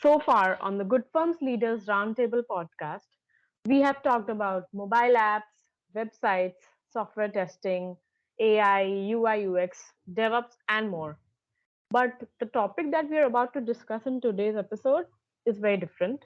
So far on the Good Firms Leaders Roundtable podcast, we have talked about mobile apps, websites, software testing, AI, UI, UX, DevOps, and more. But the topic that we are about to discuss in today's episode is very different,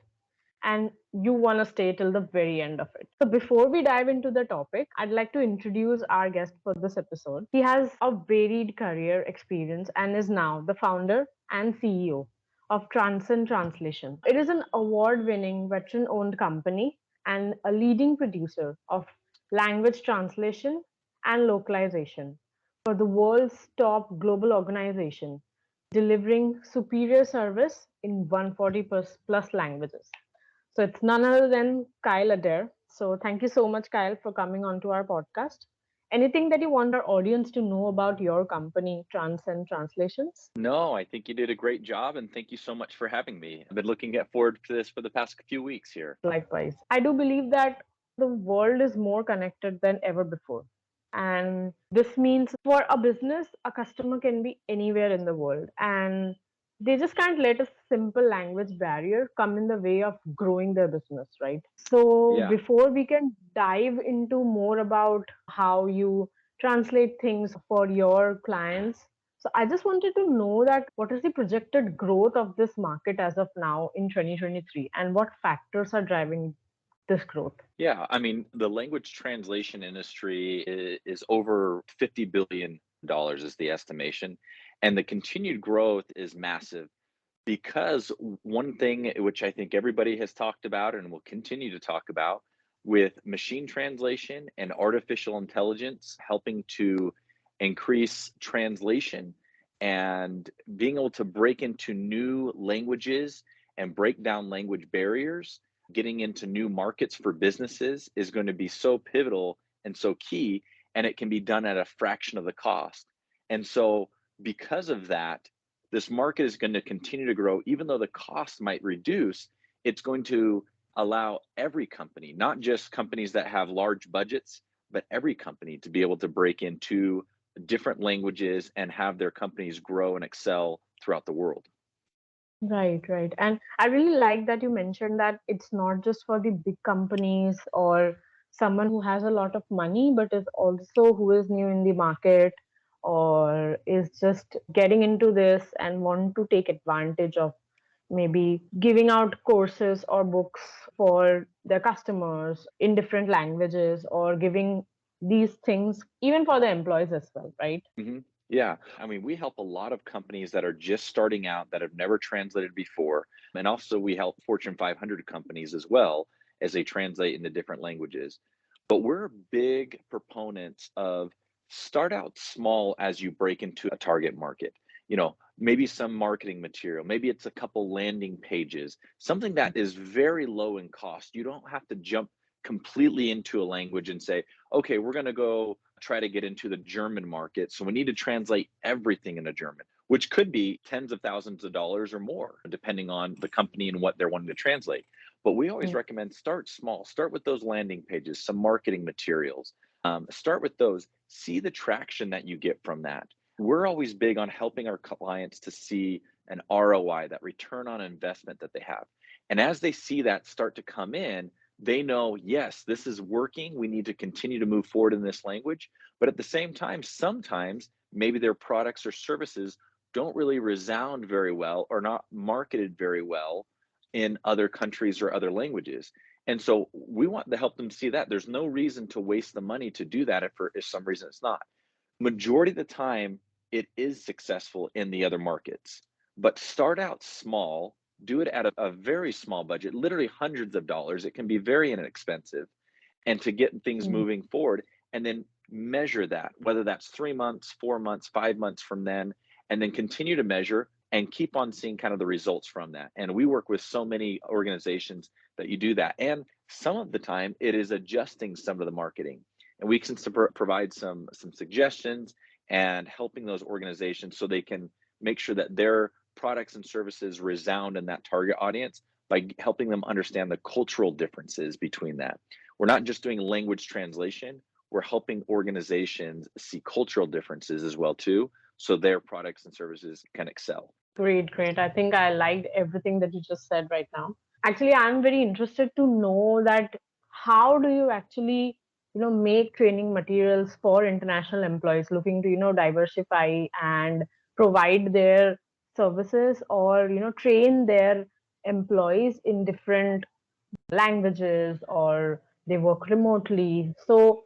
and you want to stay till the very end of it. So, before we dive into the topic, I'd like to introduce our guest for this episode. He has a varied career experience and is now the founder and CEO of Transcend Translation. It is an award winning, veteran owned company and a leading producer of language translation and localization for the world's top global organization, delivering superior service in 140 plus languages. So it's none other than Cyle Adair. So thank you so much, Kyle, for coming onto our podcast. Anything that you want our audience to know about your company, Transcend Translations? No, I think you did a great job, and thank you so much for having me. I've been looking forward to this for the past few weeks here. Likewise. I do believe that the world is more connected than ever before. And this means for a business, a customer can be anywhere in the world. And they just can't let a simple language barrier come in the way of growing their business, right? So, Yeah. before we can dive into more about how you translate things for your clients, so I just wanted to know that what is the projected growth of this market as of now in 2023 and what factors are driving this growth? Yeah, I mean, the language translation industry is over $50 billion is the estimation, and the continued growth is massive because one thing which I think everybody has talked about and will continue to talk about with machine translation and artificial intelligence helping to increase translation and being able to break into new languages and break down language barriers, getting into new markets for businesses is going to be so pivotal and so key, and it can be done at a fraction of the cost. And so, because of that, this market is going to continue to grow, even though the cost might reduce. It's going to allow every company, not just companies that have large budgets, but every company to be able to break into different languages and have their companies grow and excel throughout the world. Right, right. And I really like that you mentioned that it's not just for the big companies or someone who has a lot of money, but is also who is new in the market or is just getting into this and want to take advantage of maybe giving out courses or books for their customers in different languages or giving these things even for the employees as well, right? hmm Yeah. I mean, we help a lot of companies that are just starting out that have never translated before. And also, we help Fortune 500 companies as well as they translate into different languages. But we're big proponents of start out small as you break into a target market. Maybe some marketing material, maybe it's a couple landing pages, something that is very low in cost. You don't have to jump completely into a language and say, okay, we're going to go try to get into the German market. So we need to translate everything into German, which could be tens of thousands of dollars or more, depending on the company and what they're wanting to translate. But we always Mm. recommend start small, start with those landing pages, some marketing materials. Start with those, see the traction that you get from that. We're always big on helping our clients to see an ROI, that return on investment that they have. And as they see that start to come in, they know, yes, this is working. We need to continue to move forward in this language. But at the same time, sometimes maybe their products or services don't really resound very well or not marketed very well in other countries or other languages. And so we want to help them see that. There's no reason to waste the money to do that if some reason it's not. Majority of the time, it is successful in the other markets. But start out small, do it at a very small budget, literally hundreds of dollars. It can be very inexpensive, and to get things Mm. moving forward, and then measure that, whether that's 3 months, 4 months, 5 months from then, and then continue to measure and keep on seeing kind of the results from that. And we work with so many organizations that you do that. And some of the time it is adjusting some of the marketing. And we can provide some suggestions and helping those organizations so they can make sure that their products and services resound in that target audience by helping them understand the cultural differences between that. We're not just doing language translation, we're helping organizations see cultural differences as well too, so their products and services can excel. Great, great. I think I liked everything that you just said right now. Actually, I'm very interested to know that how do you actually, make training materials for international employees looking to, diversify and provide their services or, train their employees in different languages or they work remotely. So,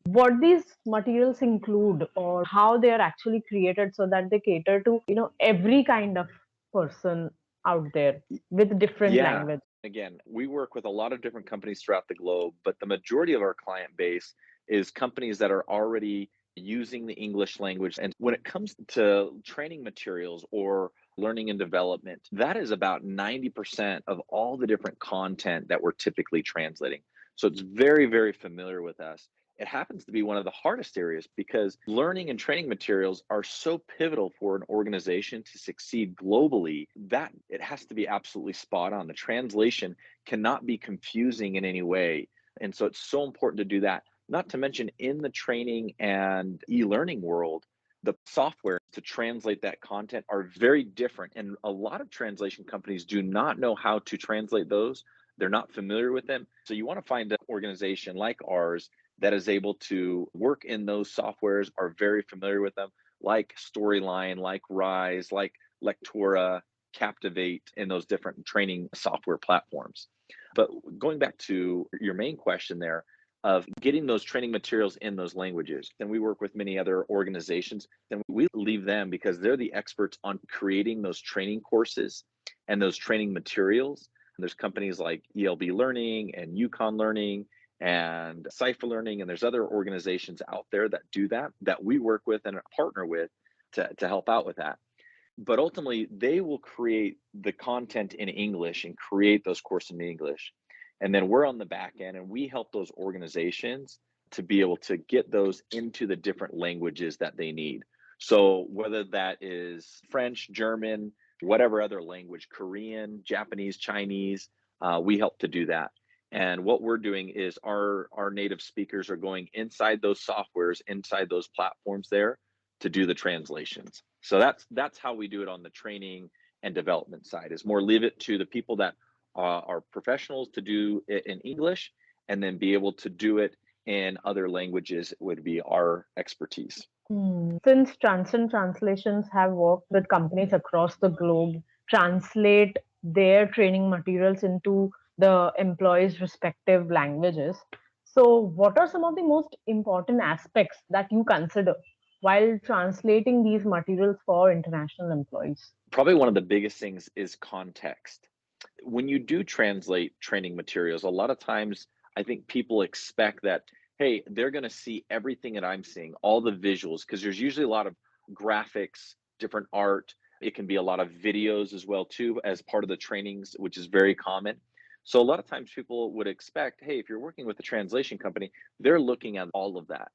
what these materials include or how they are actually created so that they cater to, every kind of person out there with different Yeah. language. Again, we work with a lot of different companies throughout the globe, but the majority of our client base is companies that are already using the English language. And when it comes to training materials or learning and development, that is about 90% of all the different content that we're typically translating. So it's very, very familiar with us. It happens to be one of the hardest areas because learning and training materials are so pivotal for an organization to succeed globally that it has to be absolutely spot on. The translation cannot be confusing in any way. And so it's so important to do that. Not to mention in the training and e-learning world, the software to translate that content are very different. And a lot of translation companies do not know how to translate those. They're not familiar with them. So you want to find an organization like ours that is able to work in those softwares, are very familiar with them, like Storyline, like Rise, like Lectura, Captivate, and those different training software platforms. But going back to your main question there, of getting those training materials in those languages. And we work with many other organizations, and we leave them because they're the experts on creating those training courses and those training materials. And there's companies like ELB Learning and Yukon Learning and Cipher Learning, and there's other organizations out there that do that we work with and partner with to help out with that. But ultimately, they will create the content in English and create those courses in English. And then we're on the back end and we help those organizations to be able to get those into the different languages that they need. So whether that is French, German, whatever other language, Korean, Japanese, Chinese, we help to do that. And what we're doing is our native speakers are going inside those softwares, inside those platforms there to do the translations. So that's how we do it on the training and development side, is more leave it to the people that are professionals to do it in English, and then be able to do it in other languages would be our expertise. Since Transcend Translations have worked with companies across the globe, translate their training materials into the employees' respective languages. So, what are some of the most important aspects that you consider while translating these materials for international employees? Probably one of the biggest things is context. When you do translate training materials, a lot of times I think people expect that, hey, they're going to see everything that I'm seeing, all the visuals, because there's usually a lot of graphics, different art. It can be a lot of videos as well too, as part of the trainings, which is very common. So a lot of times people would expect, hey, if you're working with a translation company, they're looking at all of that.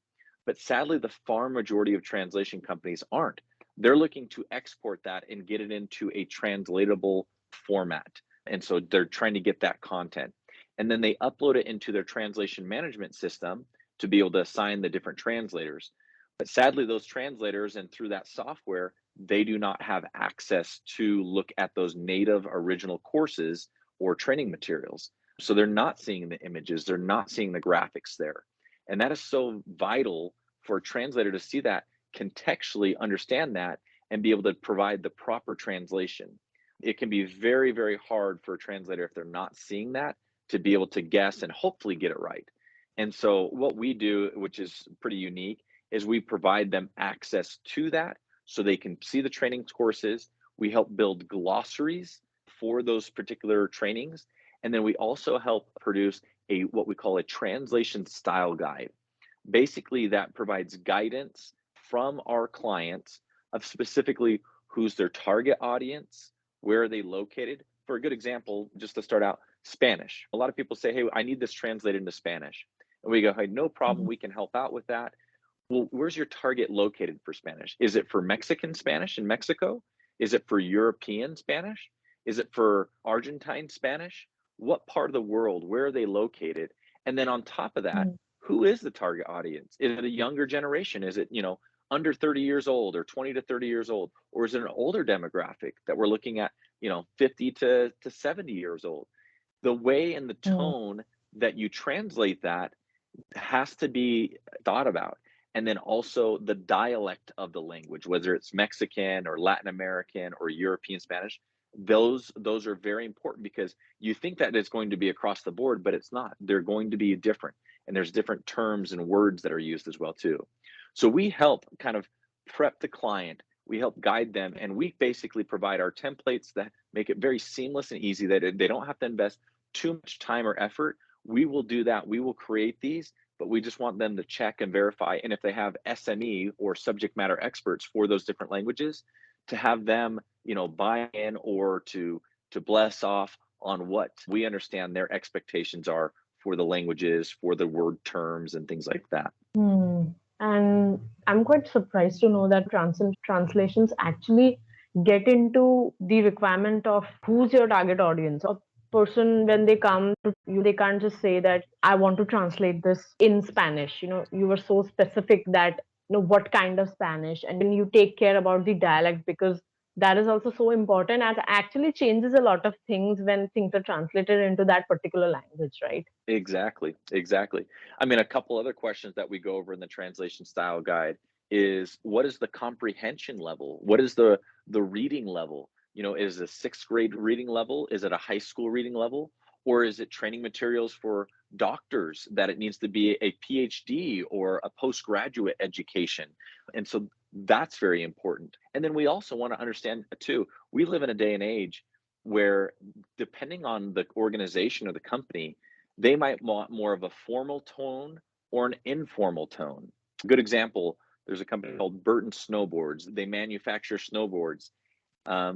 But sadly, the far majority of translation companies aren't. They're looking to export that and get it into a translatable format. And so they're trying to get that content. And then they upload it into their translation management system to be able to assign the different translators. But sadly, those translators and through that software, they do not have access to look at those native original courses or training materials. So they're not seeing the images, they're not seeing the graphics there. And that is so vital for a translator to see that, contextually understand that, and be able to provide the proper translation. It can be very, very hard for a translator, if they're not seeing that, to be able to guess and hopefully get it right. And so what we do, which is pretty unique, is we provide them access to that so they can see the training courses. We help build glossaries for those particular trainings. And then we also help produce what we call a translation style guide. Basically, that provides guidance from our clients of specifically who's their target audience, where are they located. For a good example, just to start out, Spanish. A lot of people say, hey, I need this translated into Spanish. And we go, hey, no problem, we can help out with that. Well, where's your target located for Spanish? Is it for Mexican Spanish in Mexico? Is it for European Spanish? Is it for Argentine Spanish? What part of the world? Where are they located? And then on top of that, who is the target audience? Is it a younger generation? Is it, under 30 years old or 20 to 30 years old? Or is it an older demographic that we're looking at, 50 to 70 years old? The way and the Mm. tone that you translate that has to be thought about. And then also the dialect of the language, whether it's Mexican or Latin American or European Spanish, those are very important because you think that it's going to be across the board, but it's not. They're going to be different. And there's different terms and words that are used as well too. So we help kind of prep the client, we help guide them, and we basically provide our templates that make it very seamless and easy, that they don't have to invest too much time or effort. We will do that. We will create these, but we just want them to check and verify. And if they have SME or subject matter experts for those different languages, to have them, buy in or to bless off on what we understand their expectations are for the languages, for the word terms and things like that. Hmm. And I'm quite surprised to know that Transcend Translations actually get into the requirement of who's your target audience. A person, when they come to you, they can't just say that I want to translate this in Spanish. You were so specific that what kind of Spanish, and then you take care about the dialect, because that is also so important and actually changes a lot of things when things are translated into that particular language, right? Exactly, exactly. I mean, a couple other questions that we go over in the translation style guide is, what is the comprehension level? What is the reading level? Is a sixth grade reading level? Is it a high school reading level? Or is it training materials for doctors that it needs to be a PhD or a postgraduate education? And so that's very important. And then we also want to understand too, we live in a day and age where, depending on the organization or the company, they might want more of a formal tone or an informal tone. A good example, there's a company called Burton Snowboards. They manufacture snowboards.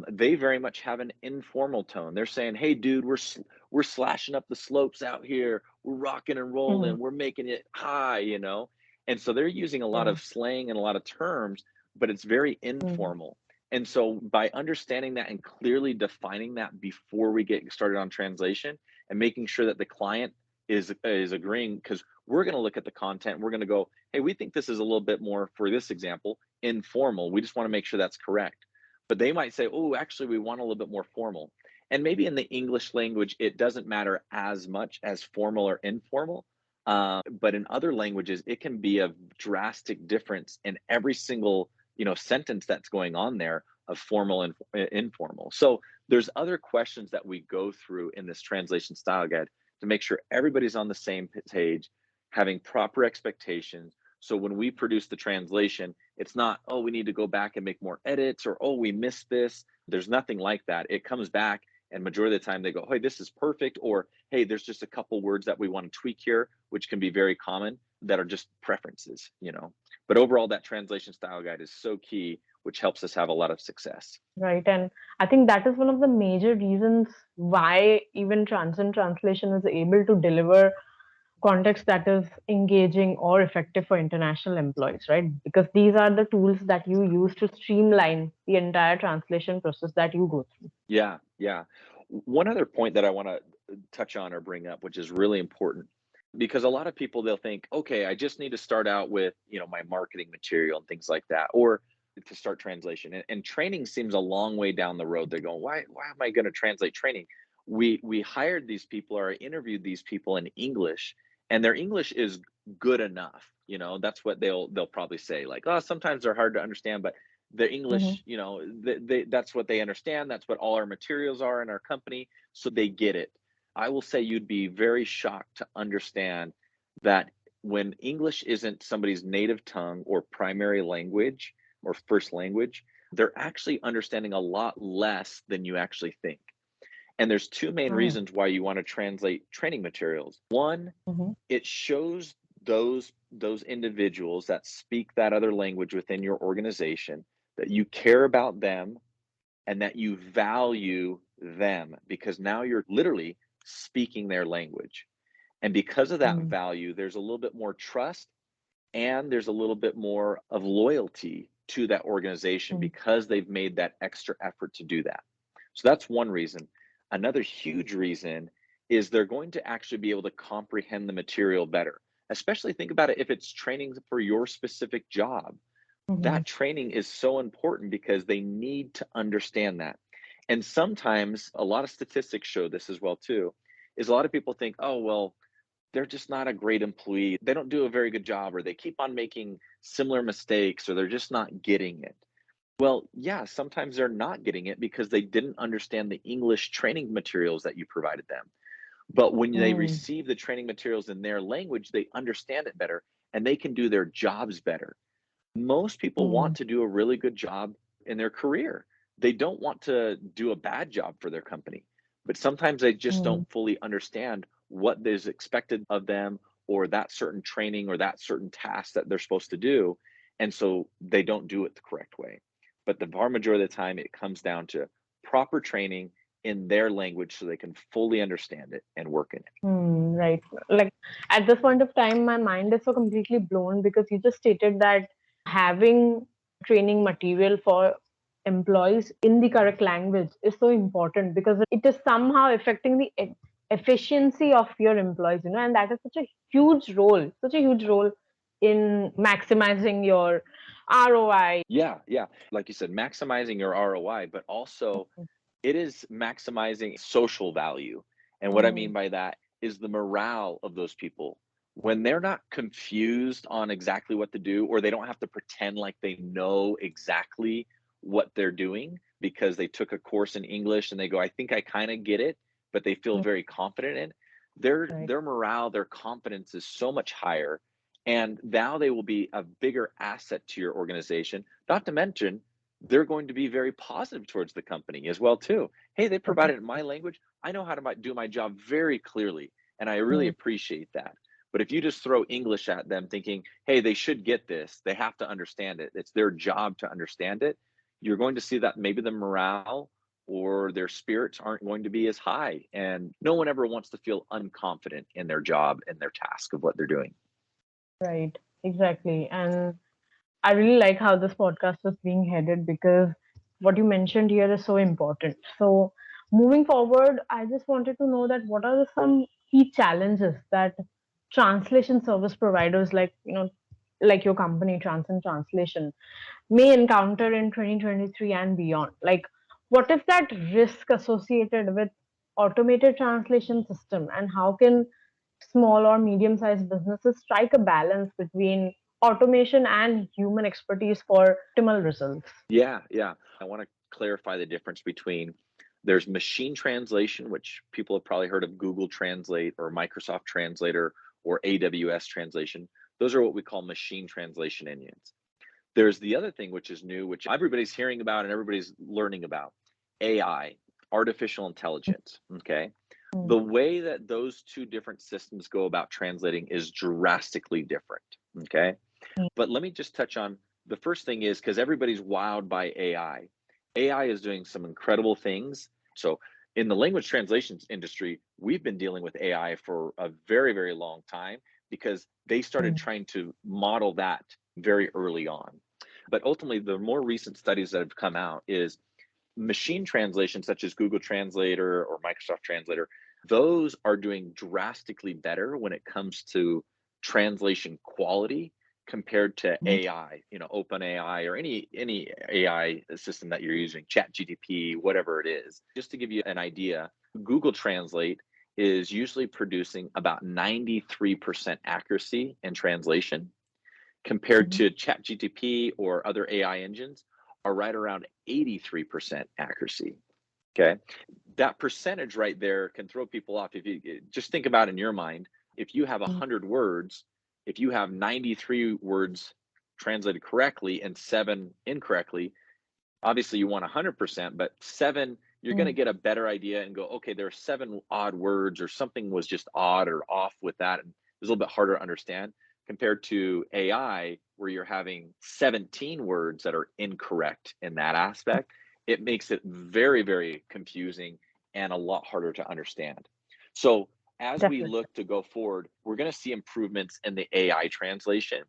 They very much have an informal tone. They're saying, "Hey, dude, we're slashing up the slopes out here. We're rocking and Mhm. rolling. We're making it high." And so they're using a lot Yeah. of slang and a lot of terms, but it's very Mhm. informal. And so by understanding that and clearly defining that before we get started on translation, and making sure that the client is agreeing, because we're going to look at the content, we're going to go, "Hey, we think this is a little bit more, for this example, informal. We just want to make sure that's correct." But they might say, "Oh, actually, we want a little bit more formal." And maybe in the English language, it doesn't matter as much as formal or informal. But in other languages, it can be a drastic difference in every single sentence that's going on there, of formal and informal. So there's other questions that we go through in this translation style guide to make sure everybody's on the same page, having proper expectations. So when we produce the translation, it's not, "Oh, we need to go back and make more edits," or, "Oh, we missed this." There's nothing like that. It comes back, and majority of the time they go, "Hey, this is perfect," or, "Hey, there's just a couple words that we want to tweak here," which can be very common, that are just preferences. But overall, that translation style guide is so key, which helps us have a lot of success. Right. And I think that is one of the major reasons why even Transcend Translation is able to deliver context that is engaging or effective for international employees, right? Because these are the tools that you use to streamline the entire translation process that you go through. Yeah, yeah. One other point that I want to touch on or bring up, which is really important, because a lot of people, they'll think, "Okay, I just need to start out with, my marketing material and things like that, or to start translation." And training seems a long way down the road. They're going, "Why am I going to translate training?" We hired these people, or I interviewed these people in English, and their English is good enough. That's what they'll probably say. Like, "Oh, sometimes they're hard to understand, but the Mhm. English, that's what they understand. That's what all our materials are in our company. So they get it." I will say you'd be very shocked to understand that when English isn't somebody's native tongue or primary language or first language, they're actually understanding a lot less than you actually think. And there's two main Mm. reasons why you want to translate training materials. One, Mhm. it shows those individuals that speak that other language within your organization that you care about them and that you value them, because now you're literally speaking their language. And because of that Mm. value, there's a little bit more trust, and there's a little bit more of loyalty to that organization Mm. because they've made that extra effort to do that. So that's one reason. Another huge reason is they're going to actually be able to comprehend the material better. Especially think about it if it's training for your specific job. That training is so important because they need to understand that. And sometimes a lot of statistics show this as well too, is a lot of people think, oh, well, they're just not a great employee. They don't do a very good job, or they keep on making similar mistakes, or they're just not getting it. Well, yeah, sometimes they're not getting it because they didn't understand the English training materials that you provided them. But when they Mm, receive the training materials in their language, they understand it better and they can do their jobs better. Most people want mm, to do a really good job in their career. They don't want to do a bad job for their company, but sometimes they just mm, don't fully understand what is expected of them, or that certain training or that certain task that they're supposed to do. And so they don't do it the correct way. But the far majority of the time, it comes down to proper training in their language so they can fully understand it and work in it. right. Like at this point of time, my mind is so completely blown because you just stated that having training material for employees in the correct language is so important because it is somehow affecting the efficiency of your employees, and that is such a huge role in maximizing your ROI. Yeah, yeah. Like you said, maximizing your ROI, but also it is maximizing social value. And what I mean Mm, by that is the morale of those people. When they're not confused on exactly what to do, or they don't have to pretend like they know exactly what they're doing because they took a course in English and they go, I think I kind of get it, but they feel mm, very confident in right. their morale, their confidence is so much higher. And now they will be a bigger asset to your organization. Not to mention, they're going to be very positive towards the company as well too. Hey, they provided it in my language. I know how to do my job very clearly, and I really Mm, appreciate that. But if you just throw English at them thinking, hey, they should get this, they have to understand it, it's their job to understand it, you're going to see that maybe the morale or their spirits aren't going to be as high. And no one ever wants to feel unconfident in their job and their task of what they're doing. right. Exactly. And I really like how this podcast is being headed because what you mentioned here is so important. So, moving forward, I just wanted to know that what are some key challenges that translation service providers like your company, Transcend Translation, may encounter in 2023 and beyond? Like, what is that risk associated with automated translation system, and how can small or medium-sized businesses strike a balance between automation and human expertise for optimal results? Yeah, yeah. I want to clarify the difference between there's machine translation, which people have probably heard of Google Translate or Microsoft Translator or AWS Translation. Those are what we call machine translation engines. There's the other thing which is new, which everybody's hearing about and everybody's learning about, AI, artificial intelligence. Okay. Mm, The way that those two different systems go about translating is drastically different. Okay. But let me just touch on the first thing is because everybody's wowed by AI. AI is doing some incredible things. So, in the language translations industry, we've been dealing with AI for a very, very long time because they started mm, trying to model that very early on. But ultimately, the more recent studies that have come out is machine translation, such as Google Translator or Microsoft Translator, those are doing drastically better when it comes to translation quality compared to mm, AI, OpenAI or any AI system that you're using, ChatGPT, whatever it is. Just to give you an idea, Google Translate is usually producing about 93% accuracy in translation compared mhm, to ChatGPT or other AI engines are right around 83% accuracy. Okay. That percentage right there can throw people off. If you just think about in your mind, if you have mm, 100 words, if you have 93 words translated correctly and 7 incorrectly, obviously you want 100%, but 7, you're going to mm, get a better idea and go, okay, there are 7 odd words or something was just odd or off with that. And it's a little bit harder to understand compared to AI, where you're having 17 words that are incorrect in that aspect. It makes it very, very confusing and a lot harder to understand. So, as we definitely. look to go forward, we're going to see improvements in the AI translation.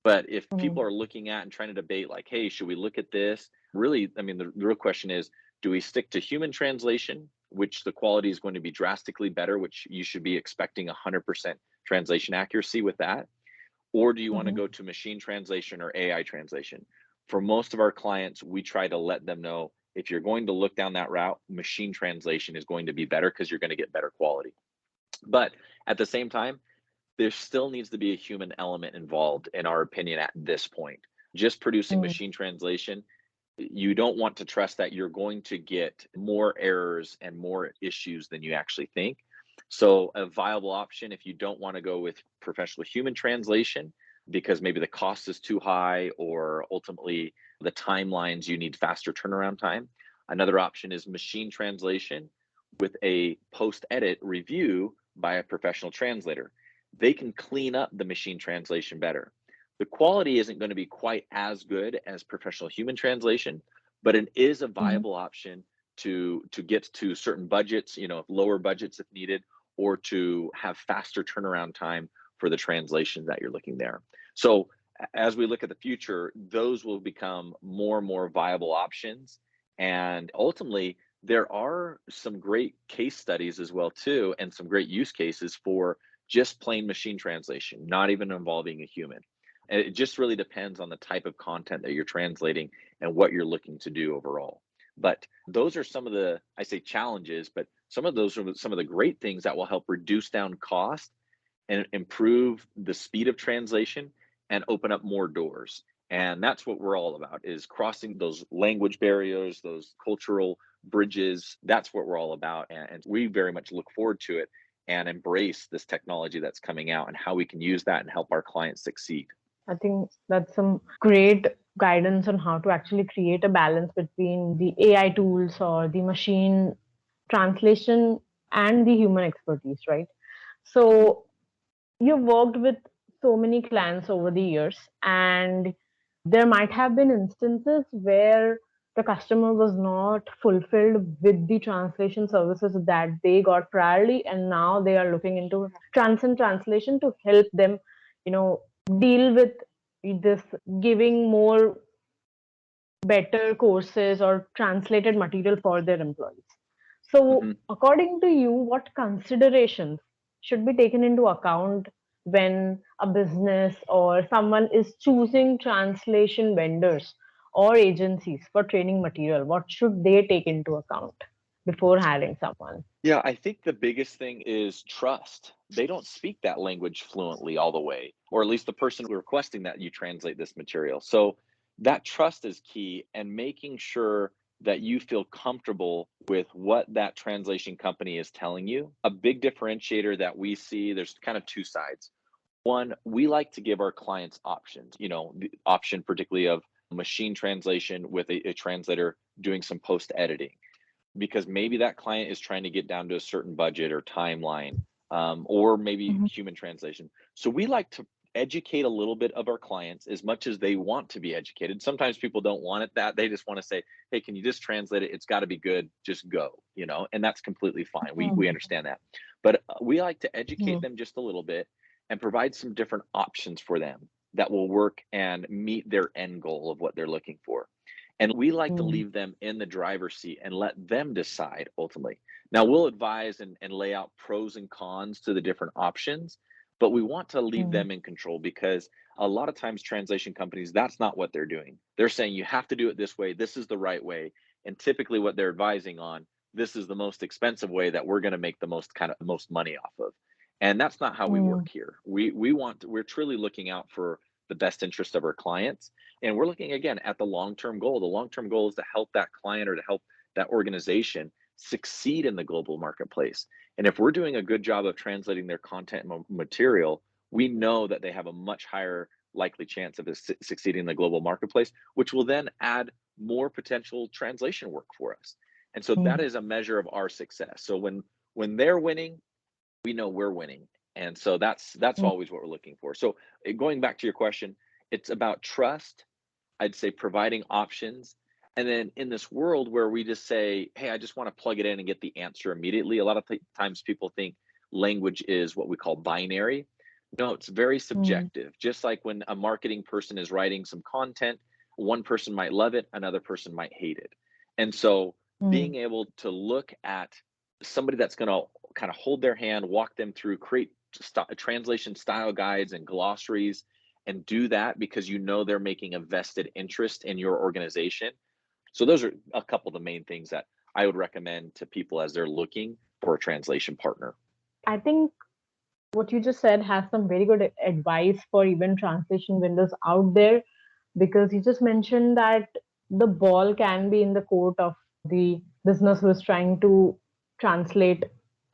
But if people Mm, are looking at and trying to debate, like, hey, should we look at this? Really, I mean, the real question is, do we stick to human translation, which the quality is going to be drastically better, which you should be expecting 100% translation accuracy with that? Or do you want to mhm, go to machine translation or AI translation? For most of our clients, we try to let them know if you're going to look down that route, machine translation is going to be better because you're going to get better quality. But at the same time, there still needs to be a human element involved, in our opinion, at this point. Just producing Mm. machine translation, you don't want to trust that you're going to get more errors and more issues than you actually think. So, a viable option, if you don't want to go with professional human translation because maybe the cost is too high or ultimately the timelines, you need faster turnaround time. Another option is machine translation with a post edit review by a professional translator. They can clean up the machine translation better. The quality isn't going to be quite as good as professional human translation, but it is a Mhm. viable option to get to certain budgets, lower budgets if needed, or to have faster turnaround time for the translations that you're looking there. So as we look at the future, those will become more and more viable options. And ultimately, there are some great case studies as well too, and some great use cases for just plain machine translation, not even involving a human. And it just really depends on the type of content that you're translating and what you're looking to do overall. But those are some of the, I say challenges, but some of those are some of the great things that will help reduce down cost and improve the speed of translation and open up more doors. And that's what we're all about, is crossing those language barriers, those cultural bridges. That's what we're all about. And we very much look forward to it and embrace this technology that's coming out and how we can use that and help our clients succeed. I think that's some great guidance on how to actually create a balance between the AI tools or the machine translation and the human expertise, right? Mhm. So you've worked with so many clients over the years, and there might have been instances where the customer was not fulfilled with the translation services that they got priorly, and now they are looking into Transcend Translation to help them, you know, deal with this, giving more better courses or translated material for their employees. So, Mhm. according to you, what considerations should be taken into account when a business or someone is choosing translation vendors or agencies for training material? What should they take into account before hiring someone? Yeah, I think the biggest thing is trust. They don't speak that language fluently all the way, or at least the person requesting that you translate this material. So that trust is key, and making sure that you feel comfortable with what that translation company is telling you. A big differentiator that we see, there's kind of two sides. One, we like to give our clients options, the option particularly of machine translation with a translator doing some post editing, because maybe that client is trying to get down to a certain budget or timeline, or maybe Mhm. human translation. So we like to educate a little bit of our clients as much as they want to be educated. Sometimes people don't want it that. They just want to say, hey, can you just translate it? It's got to be good. Just go, and that's completely fine. We Mhm. understand that. But we like to educate Mhm. them just a little bit and provide some different options for them that will work and meet their end goal of what they're looking for. And we like to Mhm. leave them in the driver's seat and let them decide ultimately. Now, we'll advise and lay out pros and cons to the different options, but we want to leave Mhm. them in control, because a lot of times translation companies, that's not what they're doing. They're saying you have to do it this way. This is the right way. And typically what they're advising on, this is the most expensive way that we're going to make the most money off of. And that's not how we work Mhm. here. We're truly looking out for the best interest of our clients, and we're looking again at the long-term goal. The long-term goal is to help that client or to help that organization succeed in the global marketplace. And if we're doing a good job of translating their content and material, we know that they have a much higher likely chance of succeeding in the global marketplace, which will then add more potential translation work for us. And so that Mhm. is a measure of our success. So when they're winning, we know we're winning. And so that's Mhm. always what we're looking for. So going back to your question, it's about trust. I'd say providing options. And then in this world where we just say, hey, I just want to plug it in and get the answer immediately, a lot of times people think language is what we call binary. No, it's very Mhm. subjective. Just like when a marketing person is writing some content, one person might love it, another person might hate it. And so Mhm. being able to look at somebody that's going to kind of hold their hand, walk them through, create translation style guides and glossaries, and do that because you know they're making a vested interest in your organization. So those are a couple of the main things that I would recommend to people as they're looking for a translation partner. I think what you just said has some very good advice for even translation vendors out there, because you just mentioned that the ball can be in the court of the business who is trying to translate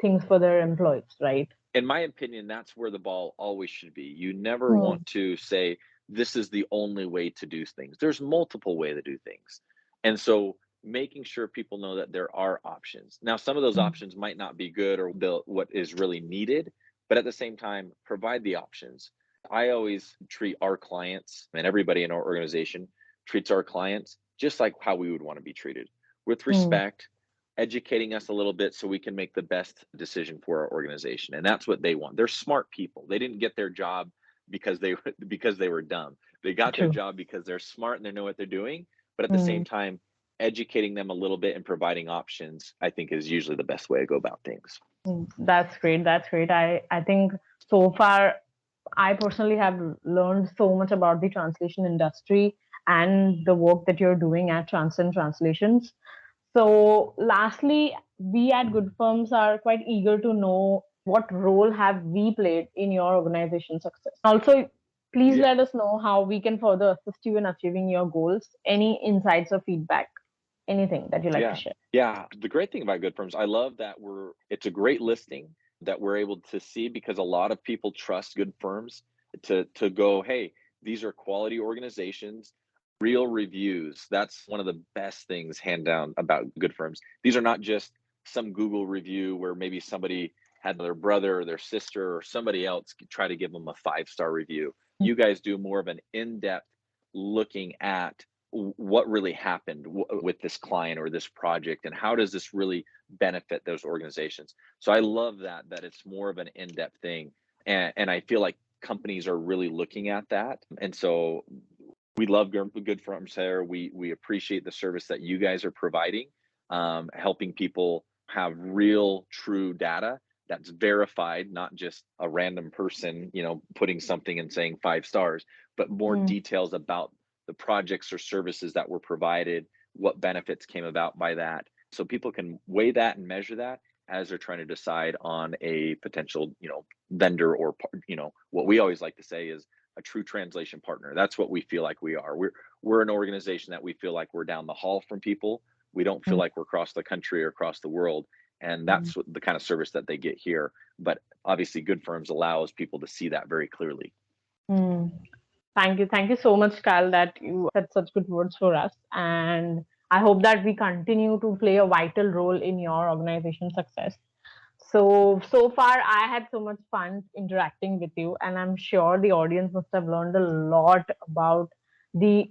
things for their employees, right? In my opinion, that's where the ball always should be. You never Hmm. want to say, this is the only way to do things. There's multiple ways to do things. And so making sure people know that there are options. Now, some of those Hmm. options might not be good or what is really needed, but at the same time, provide the options. I always treat our clients, and everybody in our organization treats our clients just like how we would want to be treated, with Hmm. respect, educating us a little bit so we can make the best decision for our organization. And that's what they want. They're smart people. They didn't get their job because they were dumb. They got their True. job because they're smart and they know what they're doing. But at the Hmm. same time, educating them a little bit and providing options, I think, is usually the best way to go about things. That's great. That's great. I think so far I personally have learned so much about the translation industry and the work that you're doing at Transcend Translations. So, lastly, we at Good Firms are quite eager to know what role have we played in your organization's success. Also, please Yeah. let us know how we can further assist you in achieving your goals. Any insights or feedback, anything that you like to Yeah. share. Yeah. The great thing about Goodfirms, I love that it's a great listing that we're able to see because a lot of people trust Goodfirms to go, hey, these are quality organizations, real reviews. That's one of the best things, hand down, about Goodfirms. These are not just some Google review where maybe somebody had their brother or their sister or somebody else try to give them a 5-star review. You guys do more of an in-depth looking at what really happened with this client or this project, and how does this really benefit those organizations. So I love that it's more of an in-depth thing, and I feel like companies are really looking at that. And so we love Goodfirms here. We appreciate the service that you guys are providing, helping people have real true data that's verified, not just a random person putting something and saying 5 stars, but more Mm. details about the projects or services that were provided, what benefits came about by that. So people can weigh that and measure that as they're trying to decide on a potential, vendor, or, what we always like to say is a true translation partner. That's what we feel like we are. We're an organization that we feel like we're down the hall from people. We don't feel Mm. like we're across the country or across the world. And Mm. that's what the kind of service that they get here. But obviously, Goodfirms allows people to see that very clearly. Mm. Thank you. Thank you so much, Kyle, that you said such good words for us. And I hope that we continue to play a vital role in your organization's success. So far, I had so much fun interacting with you, and I'm sure the audience must have learned a lot about the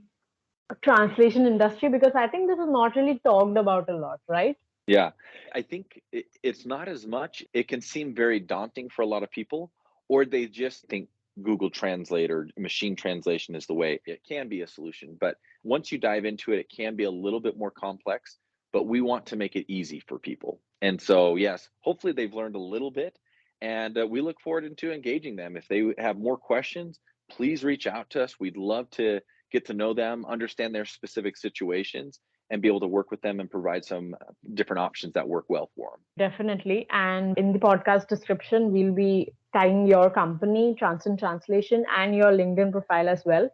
translation industry, because I think this is not really talked about a lot, right? Yeah, I think it's not as much. It can seem very daunting for a lot of people, or they just think Google Translate or machine translation is the way. It can be a solution, but once you dive into it, it can be a little bit more complex. But we want to make it easy for people. And so, yes, hopefully they've learned a little bit, and we look forward into engaging them. If they have more questions, please reach out to us. We'd love to get to know them, understand their specific situations, and be able to work with them and provide some different options that work well for them. Definitely. And in the podcast description, we'll be tagging your company, Transcend Translation, and your LinkedIn profile as well.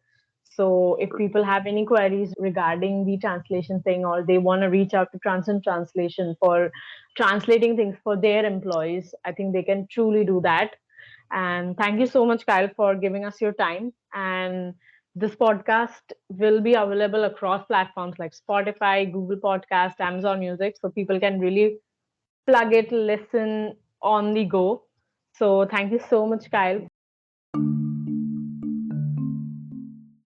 So if people have any queries regarding the translation thing, or they want to reach out to Transcend Translation for translating things for their employees, I think they can truly do that. And thank you so much, Kyle, for giving us your time. And this podcast will be available across platforms like Spotify, Google Podcast, Amazon Music, so people can really plug it, listen on the go. So thank you so much, Kyle.